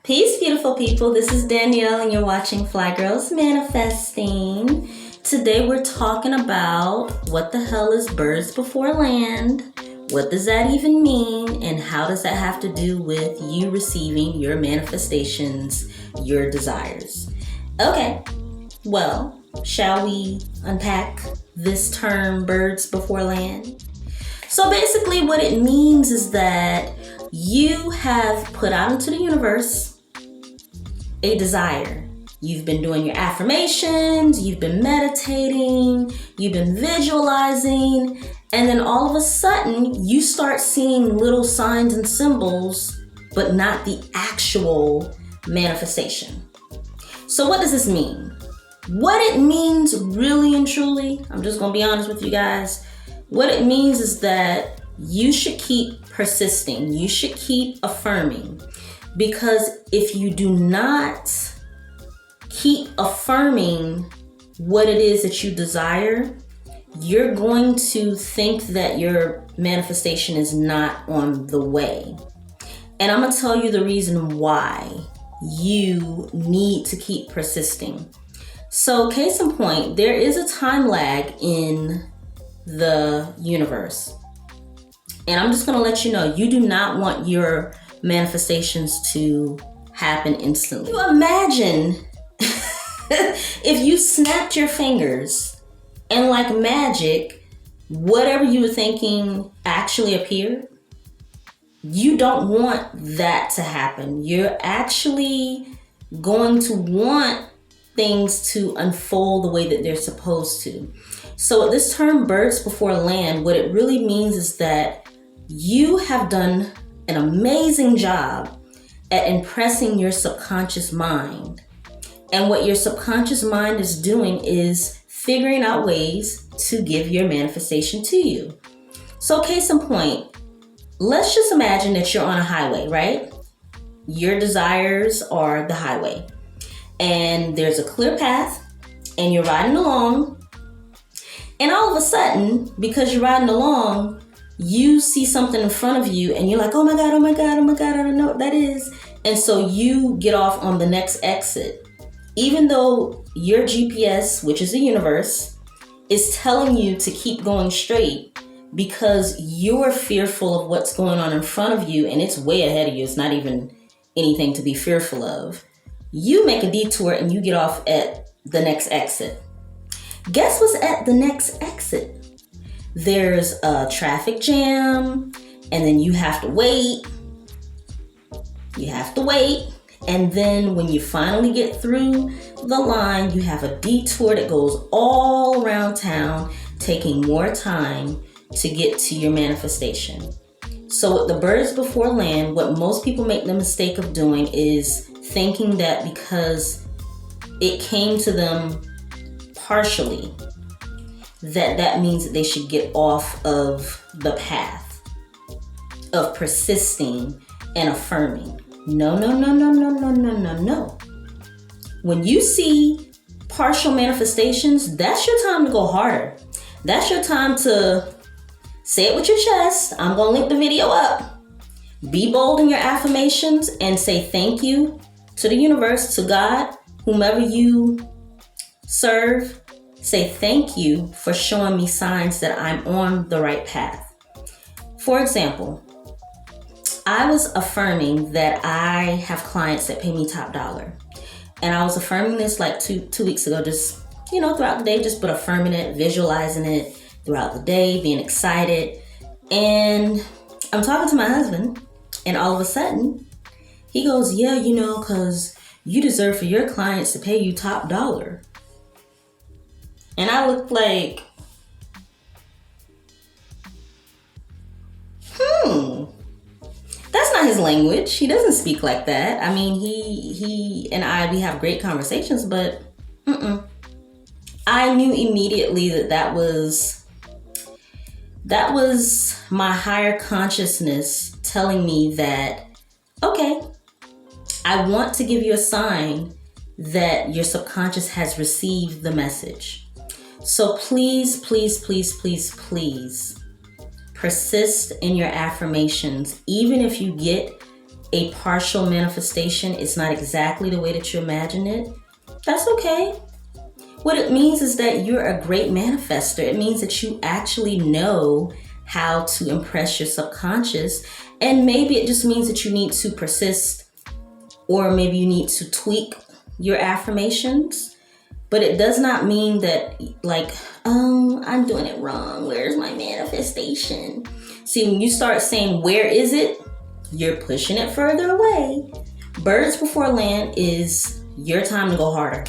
Peace, beautiful people. This is Danielle, and you're watching Fly Girls Manifesting. Today, we're talking about what the hell is birds before land? What does that even mean? And how does that have to do with you receiving your manifestations, your desires? Okay, well, shall we unpack this term, birds before land? So basically, what it means is that you have put out into the universe a desire. You've been doing your affirmations, you've been meditating, you've been visualizing, and then all of a sudden you start seeing little signs and symbols, but not the actual manifestation. So what does this mean? What it means really and truly, I'm just gonna be honest with you guys, what it means is that you should keep persisting, you should keep affirming. Because if you do not keep affirming what it is that you desire, you're going to think that your manifestation is not on the way. And I'm going to tell you the reason why you need to keep persisting. So, case in point, there is a time lag in the universe. And I'm just going to let you know, you do not want your manifestations to happen instantly. You imagine if you snapped your fingers and like magic, whatever you were thinking actually appeared. You don't want that to happen. You're actually going to want things to unfold the way that they're supposed to. So this term birds before land, what it really means is that you have done an amazing job at impressing your subconscious mind. And what your subconscious mind is doing is figuring out ways to give your manifestation to you. So case in point, let's just imagine that you're on a highway, right? Your desires are the highway. And there's a clear path and you're riding along. And all of a sudden, because you're riding along, you see something in front of you and you're like, oh my God, I don't know what that is. And so you get off on the next exit. Even though your GPS, which is the universe, is telling you to keep going straight because you're fearful of what's going on in front of you and it's way ahead of you. It's not even anything to be fearful of. You make a detour and you get off at the next exit. Guess what's at the next exit? There's a traffic jam, and then you have to wait. And then when you finally get through the line, you have a detour that goes all around town, taking more time to get to your manifestation. So with the birds before land, what most people make the mistake of doing is thinking that because it came to them partially, that means that they should get off of the path of persisting and affirming. No. When you see partial manifestations, that's your time to go harder. That's your time to say it with your chest. I'm going to link the video up. Be bold in your affirmations and say thank you to the universe, to God, whomever you serve. Say thank you for showing me signs that I'm on the right path. For example, I was affirming that I have clients that pay me top dollar. And I was affirming this like two weeks ago, just, throughout the day, just but affirming it, visualizing it throughout the day, being excited. And I'm talking to my husband and all of a sudden he goes, yeah, because you deserve for your clients to pay you top dollar. And I looked like, that's not his language. He doesn't speak like that. I mean, he and we have great conversations, but I knew immediately that was my higher consciousness telling me that, okay, I want to give you a sign that your subconscious has received the message. So please persist in your affirmations, even if you get a partial manifestation is not exactly the way that you imagine it, that's okay. What it means is that you're a great manifester. It means that you actually know how to impress your subconscious. And maybe it just means that you need to persist, or maybe you need to tweak your affirmations. But it does not mean that, like, oh, I'm doing it wrong. Where's my manifestation? See, when you start saying, where is it? You're pushing it further away. Birds before land is your time to go harder.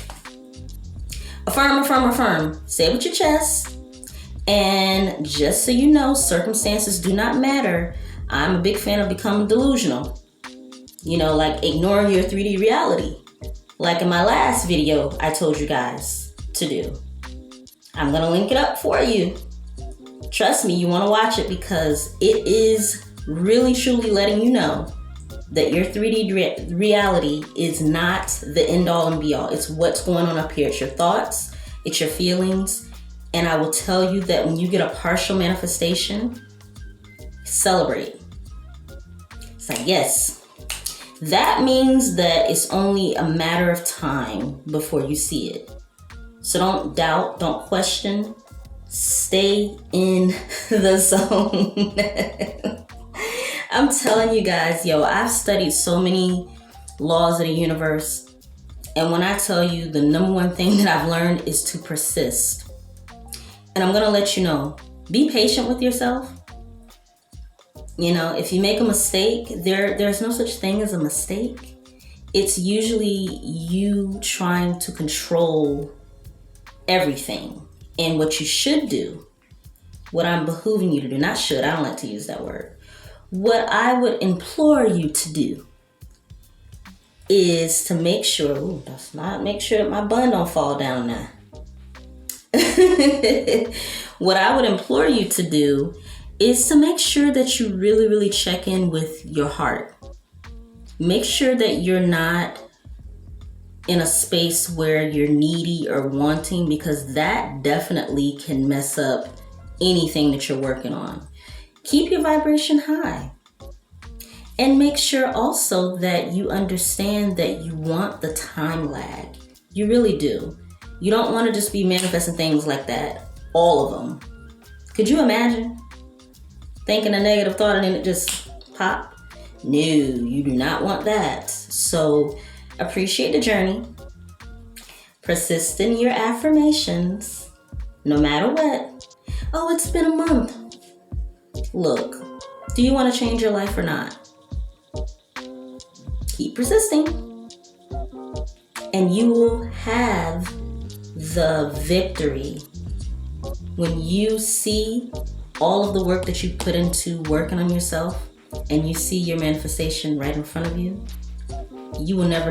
Affirm, affirm, affirm. Say it with your chest. And just so you know, circumstances do not matter. I'm a big fan of becoming delusional. Like ignoring your 3D reality. Like in my last video, I told you guys to do. I'm going to link it up for you. Trust me, you want to watch it because it is really truly letting you know that your 3D reality is not the end all and be all. It's what's going on up here. It's your thoughts, it's your feelings. And I will tell you that when you get a partial manifestation, celebrate. It's like, yes, that means that it's only a matter of time before you see it. So don't doubt, don't question, stay in the zone. I'm telling you guys, I've studied so many laws of the universe. And when I tell you the number one thing that I've learned is to persist. And I'm going to let you know, be patient with yourself. If you make a mistake, there's no such thing as a mistake. It's usually you trying to control everything. And what you should do, what I'm behooving you to do, not should, I don't like to use that word. What I would implore you to do is to make sure, make sure that my bun don't fall down now. What I would implore you to do is to make sure that you really, really check in with your heart. Make sure that you're not in a space where you're needy or wanting, because that definitely can mess up anything that you're working on. Keep your vibration high. And make sure also that you understand that you want the time lag. You really do. You don't want to just be manifesting things like that, all of them. Could you imagine thinking a negative thought and then it just pop? No, you do not want that. So appreciate the journey. Persist in your affirmations, no matter what. Oh, it's been a month. Look, do you want to change your life or not? Keep persisting. And you will have the victory when you see all of the work that you put into working on yourself and you see your manifestation right in front of you. You will never